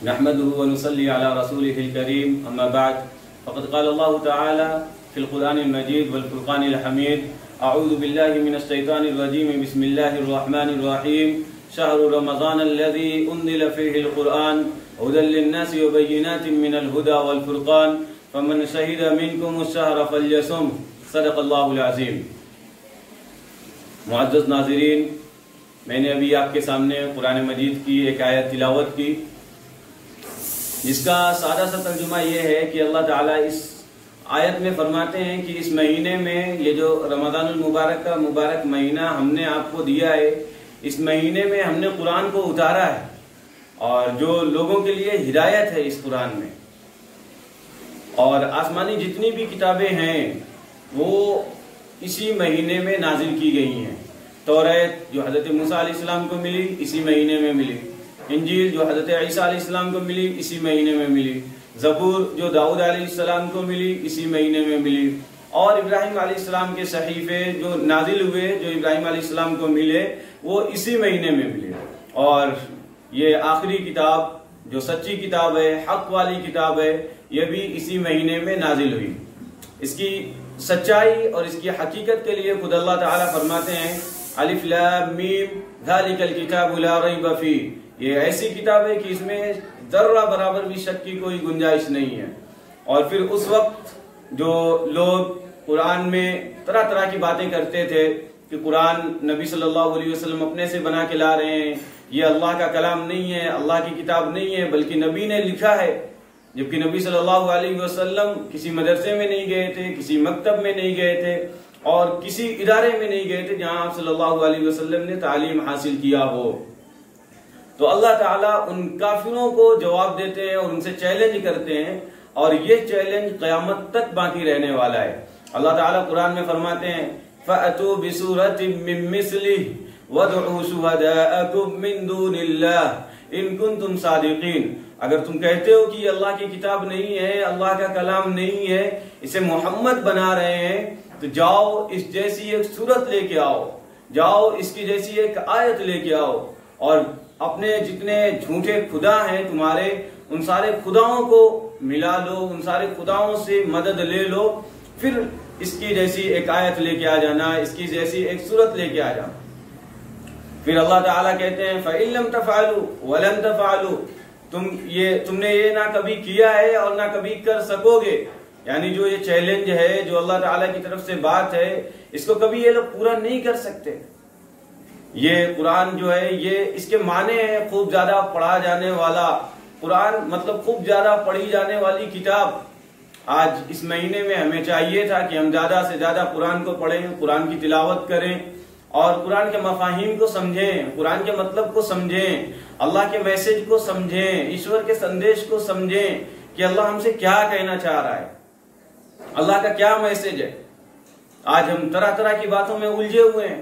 نحمده ونصلي على رسوله الكريم أما بعد فقد قال الله تعالى في القرآن المجيد والفرقان الحميد أعوذ بالله من الشيطان الرجيم بسم الله الرحمن الرحيم شهر رمضان الذي أنزل فيه القرآن هدى للناس وبينات من الهدى والفرقان فمن شهد منكم الشهر فليصم صدق الله العظيم۔ معزز ناظرین، میں نے ابھی آپ کے سامنے قرآن مجید کی ایک آیت تلاوت کی جس کا سادہ سا ترجمہ یہ ہے کہ اللہ تعالیٰ اس آیت میں فرماتے ہیں کہ اس مہینے میں، یہ جو رمضان المبارک کا مبارک مہینہ ہم نے آپ کو دیا ہے، اس مہینے میں ہم نے قرآن کو اتارا ہے اور جو لوگوں کے لیے ہدایت ہے اس قرآن میں، اور آسمانی جتنی بھی کتابیں ہیں وہ اسی مہینے میں نازل کی گئی ہیں۔ توریت جو حضرت موسیٰ علیہ السلام کو ملی اسی مہینے میں ملی، انجیل جو حضرت عیسیٰ علیہ السلام کو ملی اسی مہینے میں ملی، زبور جو داؤد علیہ السلام کو ملی اسی مہینے میں ملی، اور ابراہیم علیہ السلام کے صحیفے جو نازل ہوئے، جو ابراہیم علیہ السلام کو ملے، وہ اسی مہینے میں ملے، اور یہ آخری کتاب جو سچی کتاب ہے، حق والی کتاب ہے، یہ بھی اسی مہینے میں نازل ہوئی۔ اس کی سچائی اور اس کی حقیقت کے لیے خود اللہ تعالیٰ فرماتے ہیں الف لام میم ذالک الکتاب لا ریب فیہ، یہ ایسی کتاب ہے کہ اس میں ذرہ برابر بھی شک کی کوئی گنجائش نہیں ہے۔ اور پھر اس وقت جو لوگ قرآن میں طرح طرح کی باتیں کرتے تھے کہ قرآن نبی صلی اللہ علیہ وسلم اپنے سے بنا کے لا رہے ہیں، یہ اللہ کا کلام نہیں ہے، اللہ کی کتاب نہیں ہے، بلکہ نبی نے لکھا ہے، جبکہ نبی صلی اللہ علیہ وسلم کسی مدرسے میں نہیں گئے تھے، کسی مکتب میں نہیں گئے تھے، اور کسی ادارے میں نہیں گئے تھے جہاں آپ صلی اللہ علیہ وسلم نے تعلیم حاصل کیا ہو۔ تو اللہ تعالیٰ ان کافروں کو جواب دیتے ہیں اور ان سے چیلنج کرتے ہیں، اور یہ چیلنج قیامت تک باقی رہنے والا ہے۔ اللہ تعالیٰ قرآن میں فرماتے ہیں فَأْتُوا بِسُورَةٍ مِّن مِّثْلِهِ وَادْعُوا شُهَدَاءَكُم مِّن دُونِ اللَّهِ إِن كُنتُمْ صَادِقِينَ۔ اگر تم کہتے ہو کہ یہ اللہ کی کتاب نہیں ہے، اللہ کا کلام نہیں ہے، اسے محمد بنا رہے ہیں، تو جاؤ اس جیسی ایک صورت لے کے آؤ، جاؤ اس کی جیسی ایک آیت لے کے آؤ، اور اپنے جتنے جھوٹے خدا ہیں تمہارے، ان سارے خداؤں کو ملا لو، ان سارے خداؤں سے مدد لے لو، پھر اس کی جیسی ایک آیت لے کے آ جانا، اس کی جیسی ایک صورت لے کے آ جانا۔ پھر اللہ تعالیٰ کہتے ہیں فَإِن لَّمْ تَفْعَلُوا وَلَن تَفْعَلُوا، تم نے یہ نہ کبھی کیا ہے اور نہ کبھی کر سکو گے، یعنی جو یہ چیلنج ہے، جو اللہ تعالیٰ کی طرف سے بات ہے، اس کو کبھی یہ لوگ پورا نہیں کر سکتے۔ یہ قرآن جو ہے، یہ اس کے معنی ہے خوب زیادہ پڑھا جانے والا قرآن، مطلب خوب زیادہ پڑھی جانے والی کتاب۔ آج اس مہینے میں ہمیں چاہیے تھا کہ ہم زیادہ سے زیادہ قرآن کو پڑھیں، قرآن کی تلاوت کریں، اور قرآن کے مفاہیم کو سمجھیں، قرآن کے مطلب کو سمجھیں، اللہ کے میسج کو سمجھیں، ایشور کے سندیش کو سمجھیں کہ اللہ ہم سے کیا کہنا چاہ رہا ہے، اللہ کا کیا میسج ہے۔ آج ہم طرح طرح کی باتوں میں الجھے ہوئے ہیں،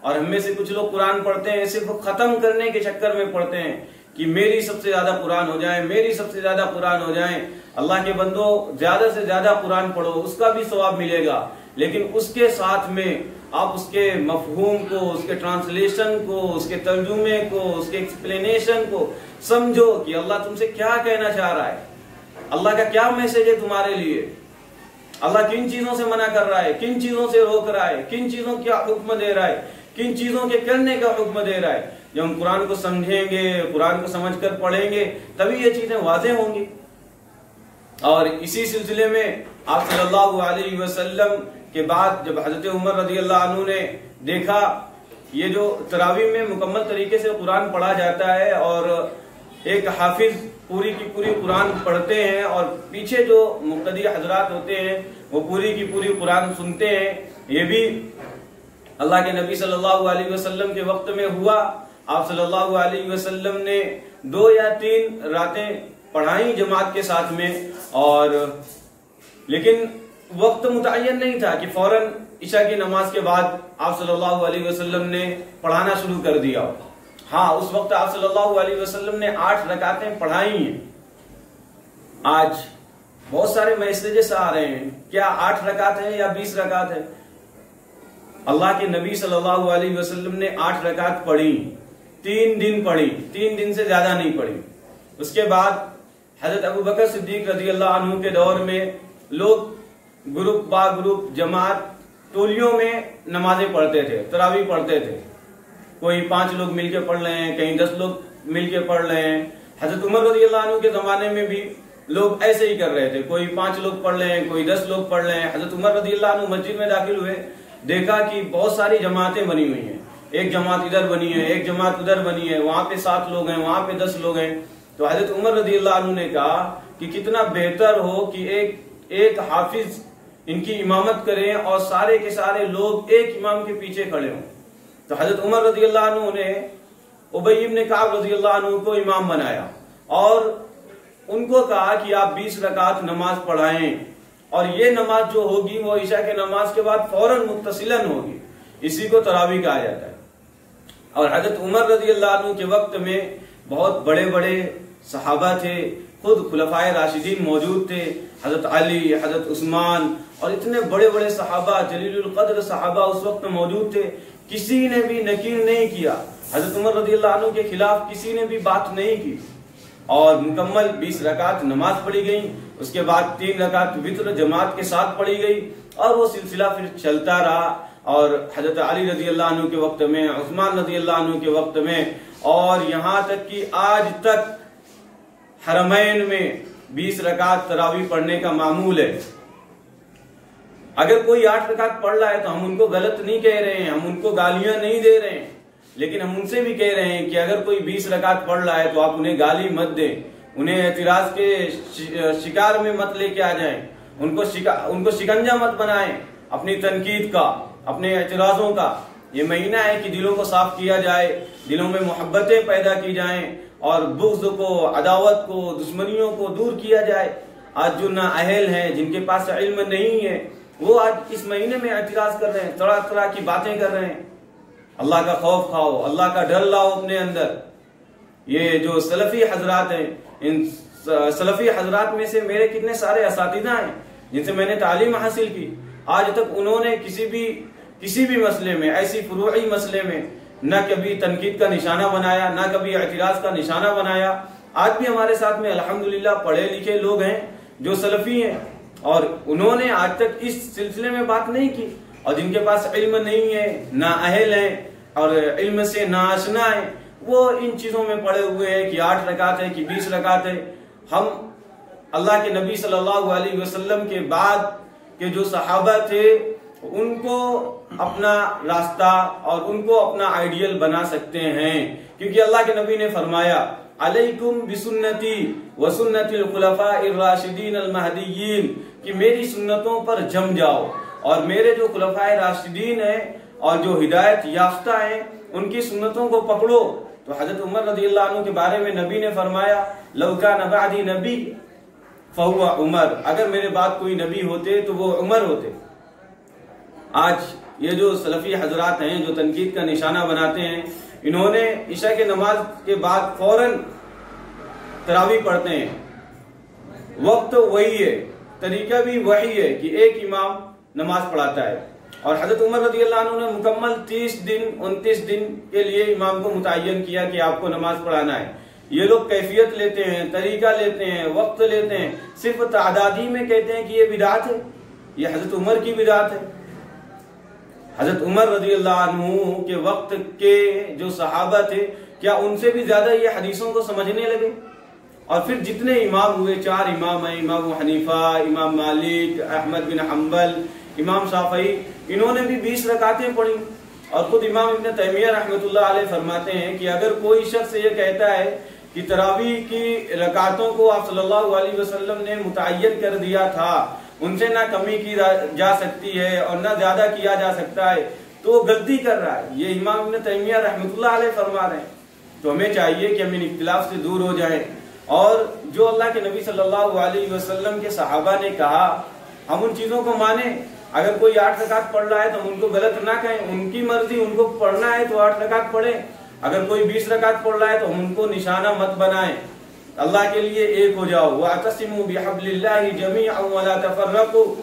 اور ہم میں سے کچھ لوگ قرآن پڑھتے ہیں صرف ختم کرنے کے چکر میں پڑھتے ہیں کہ میری سب سے زیادہ قرآن ہو جائے، میری سب سے زیادہ قرآن ہو جائیں۔ اللہ کے بندو، زیادہ سے زیادہ قرآن پڑھو، اس کا بھی ثواب ملے گا، لیکن اس کے ساتھ میں آپ اس کے مفہوم کو، اس کے ٹرانسلیشن کو، اس کے ترجمے کو، اس کے ایکسپلینیشن کو سمجھو کہ اللہ تم سے کیا کہنا چاہ رہا ہے، اللہ کا کیا میسج ہے تمہارے لیے، اللہ کن چیزوں سے منع کر رہا ہے، کن چیزوں سے روک رہا ہے، کن چیزوں کا حکم دے رہا ہے، کن چیزوں کے کرنے کا حکم دے رہا ہے۔ جب ہم قرآن کو سمجھیں گے، قرآن کو سمجھ کر پڑھیں گے، تبھی یہ چیزیں واضح ہوں گی۔ اور اسی سلسلے میں آپ صلی اللہ علیہ وسلم کے بعد جب حضرت عمر رضی اللہ عنہ نے دیکھا یہ جو تراویح میں مکمل طریقے سے قرآن پڑھا جاتا ہے، اور ایک حافظ پوری کی پوری قرآن پڑھتے ہیں، اور پیچھے جو مقتدی حضرات ہوتے ہیں وہ پوری کی پوری قرآن سنتے ہیں، یہ بھی اللہ کے نبی صلی اللہ علیہ وسلم کے وقت میں ہوا۔ آپ صلی اللہ علیہ وسلم نے 2 یا 3 راتیں پڑھائیں جماعت کے ساتھ میں، اور لیکن وقت متعین نہیں تھا کہ فوراً عشاء کی نماز کے بعد آپ صلی اللہ علیہ وسلم نے پڑھانا شروع کر دیا۔ ہاں، اس وقت آپ صلی اللہ علیہ وسلم نے 8 رکعتیں پڑھائی ہیں۔ آج بہت سارے میسیجز آ رہے ہیں، کیا 8 رکعت ہیں یا 20 رکعت ہے؟ اللہ کے نبی صلی اللہ علیہ وسلم نے 8 رکعت پڑھی، 3 دن پڑھی، 3 دن سے زیادہ نہیں پڑھی۔ اس کے بعد حضرت ابو بکر صدیق رضی اللہ عنہ کے دور میں لوگ گروپ با گروپ جماعت ٹولیوں میں نمازیں پڑھتے تھے، تراویح پڑھتے تھے. کوئی 5 لوگ مل کے پڑھ رہے ہیں، کہیں 10 لوگ مل کے پڑھ رہے ہیں. حضرت عمر رضی اللہ عنہ کے زمانے میں بھی لوگ ایسے ہی کر رہے تھے، کوئی 5 لوگ پڑھ رہے ہیں، کوئی 10 لوگ پڑھ رہے ہیں. حضرت عمر رضی اللہ عنہ مسجد میں داخل ہوئے، دیکھا کہ بہت ساری جماعتیں بنی ہوئی ہیں، ایک جماعت ادھر بنی ہے، ایک جماعت ادھر بنی ہے، وہاں پہ 7 لوگ ہیں، وہاں پہ 10 لوگ ہیں. تو حضرت عمر رضی اللہ عنہ نے کہا کہ کتنا بہتر ہو کہ ایک حافظ ان کی امامت کریں اور سارے کے سارے لوگ ایک امام کے پیچھے کھڑے ہوں. تو حضرت عمر رضی اللہ عنہ نے ابی بن کعب رضی اللہ عنہ کو امام بنایا اور ان کو کہا کہ آپ 20 رکعت نماز پڑھائیں، اور یہ نماز جو ہوگی وہ عشاء کے نماز کے بعد فوراً متصلاً ہوگی. اسی کو تراویح کہا جاتا ہے. اور حضرت عمر رضی اللہ عنہ کے وقت میں بہت بڑے بڑے صحابہ تھے، خود خلفائے راشدین موجود تھے، حضرت علی، حضرت عثمان، اور اتنے بڑے بڑے صحابہ، جلیل القدر صحابہ اس وقت موجود تھے. کسی نے بھی نکیر نہیں کیا، حضرت عمر رضی اللہ عنہ کے خلاف کسی نے بھی بات نہیں کی، اور مکمل 20 رکعت نماز پڑھی گئی. اس کے بعد 3 رکعت وتر جماعت کے ساتھ پڑھی گئی، اور وہ سلسلہ پھر چلتا رہا. اور حضرت علی رضی اللہ عنہ کے وقت میں، عثمان رضی اللہ عنہ کے وقت میں، اور یہاں تک کہ آج تک حرمین میں 20 رکعت تراویح پڑھنے کا معمول ہے. اگر کوئی 8 رکعت پڑھ رہا ہے تو ہم ان کو غلط نہیں کہہ رہے ہیں، ہم ان کو گالیاں نہیں دے رہے ہیں، لیکن ہم ان سے بھی کہہ رہے ہیں کہ اگر کوئی 20 رکعت پڑھ رہا ہے تو آپ انہیں گالی مت دیں، انہیں اعتراض کے شکار میں مت لے کے آ جائیں، ان کو شکنجہ مت بنائیں اپنی تنقید کا، اپنے اعتراضوں کا. یہ مہینہ ہے کہ دلوں کو صاف کیا جائے، دلوں میں محبتیں پیدا کی جائیں، اور بغض کو، عداوت کو، دشمنیوں کو دور کیا جائے. آج جو نااہل ہیں، جن کے پاس علم نہیں ہے، وہ آج اس مہینے میں اعتراض کر رہے ہیں، طرح طرح کی باتیں کر رہے ہیں. اللہ کا خوف کھاؤ، اللہ کا ڈر لاؤ اپنے اندر. یہ جو سلفی حضرات ہیں، ان سلفی حضرات میں سے میرے کتنے سارے اساتذہ ہیں جن سے میں نے تعلیم حاصل کی. آج تک انہوں نے کسی بھی مسئلے میں، ایسی فروعی مسئلے میں نہ کبھی تنقید کا نشانہ بنایا، نہ کبھی اعتراض کا نشانہ بنایا. آج بھی ہمارے ساتھ میں الحمدللہ پڑھے لکھے لوگ ہیں جو سلفی ہیں، اور انہوں نے آج تک اس سلسلے میں بات نہیں کی. اور جن کے پاس علم نہیں ہے، نااہل ہیں اور علم سے ناآشنا ہیں، وہ ان چیزوں میں پڑے ہوئے ہیں کہ 8 رکعت ہے کہ 20 رکعت ہے. ہم اللہ کے نبی صلی اللہ علیہ وسلم کے بعد کے جو صحابہ تھے ان کو اپنا راستہ اور ان کو اپنا آئیڈیل بنا سکتے ہیں، کیونکہ اللہ کے نبی نے فرمایا علیکم بسنتی وسنت الخلفاء الراشدین المہدیین، کہ میری سنتوں پر جم جاؤ، اور میرے جو خلفاء راشدین ہیں اور جو ہدایت یافتہ ہیں ان کی سنتوں کو پکڑو. تو حضرت عمر رضی اللہ عنہ کے بارے میں نبی نے فرمایا لو کان بعدی نبی فہو عمر، اگر میرے بعد کوئی نبی ہوتے تو وہ عمر ہوتے. آج یہ جو سلفی حضرات ہیں جو تنقید کا نشانہ بناتے ہیں، انہوں نے عشاء کے نماز کے بعد فوراً تراویح پڑھتے ہیں. وقت وہی ہے، طریقہ بھی وہی ہے کہ ایک امام نماز پڑھاتا ہے. اور حضرت عمر رضی اللہ عنہ نے مکمل 29 دن کے لیے امام کو متعین کیا کہ آپ کو نماز پڑھانا ہے. یہ لوگ کیفیت لیتے ہیں، طریقہ لیتے ہیں، وقت لیتے ہیں، صرف تعدادی میں کہتے ہیں کہ یہ بدعت ہے. یہ حضرت عمر کی بدعت ہے. حضرت عمر رضی اللہ عنہ کے وقت کے جو صحابہ تھے، کیا ان سے بھی زیادہ یہ حدیثوں کو سمجھنے لگے؟ اور پھر جتنے امام ہوئے، 4 امام ہیں، امام ابو حنیفہ، امام مالک، احمد بن حنبل، امام شافعی، انہوں نے بھی 20 رکعتیں پڑھی. اور خود امام ابن تیمیہ رحمۃ اللہ علیہ فرماتے ہیں کہ اگر کوئی شخص یہ کہتا ہے کہ تراویح کی رکعتوں کو آپ صلی اللہ علیہ وسلم نے متعین کر دیا تھا، ان سے نہ کمی کی جا سکتی ہے اور نہ زیادہ کیا جا سکتا ہے، تو وہ غلطی کر رہا ہے. یہ امام ابن تیمیہ رحمۃ اللہ علیہ فرما رہے ہیں. تو ہمیں چاہیے کہ ہم ان اختلاف سے دور ہو جائیں، اور جو اللہ کے نبی صلی اللہ علیہ وسلم کے صحابہ نے کہا ہم ان چیزوں کو مانیں. اگر کوئی 8 رکعت پڑھ رہا ہے تو ہم ان کو غلط نہ کہیں، ان کی مرضی، ان کو پڑھنا ہے تو 8 رکعت پڑھیں. اگر کوئی 20 رکعت پڑھ رہا ہے تو ہم ان کو نشانہ مت بنائیں. اللہ کے لیے ایک ہو جاؤ. وَاعْتَصِمُوا بِحَبْلِ اللَّهِ جَمِيعًا وَلَا تَفَرَّقُوا.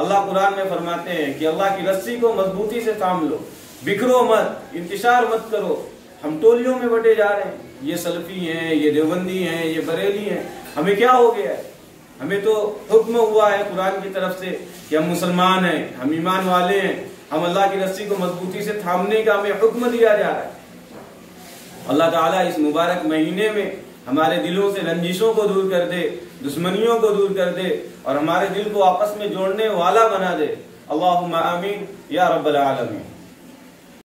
اللہ قرآن میں فرماتے ہیں کہ اللہ کی رسی کو مضبوطی سے تھام لو، بکھرو مت، انتشار مت کرو. ہم ٹولیوں میں بٹے جا رہے ہیں. یہ سلفی ہیں، یہ دیوبندی ہیں، یہ بریلی ہیں، ہمیں کیا ہو گیا ہے؟ ہمیں تو حکم ہوا ہے قرآن کی طرف سے کہ ہم مسلمان ہیں، ہم ایمان والے ہیں، ہم اللہ کی رسی کو مضبوطی سے تھامنے کا ہمیں حکم دیا جا رہا ہے۔ اللہ تعالیٰ اس مبارک مہینے میں ہمارے دلوں سے رنجشوں کو دور کر دے، دشمنیوں کو دور کر دے، اور ہمارے دل کو آپس میں جوڑنے والا بنا دے۔ اللہم آمین یا رب العالمین۔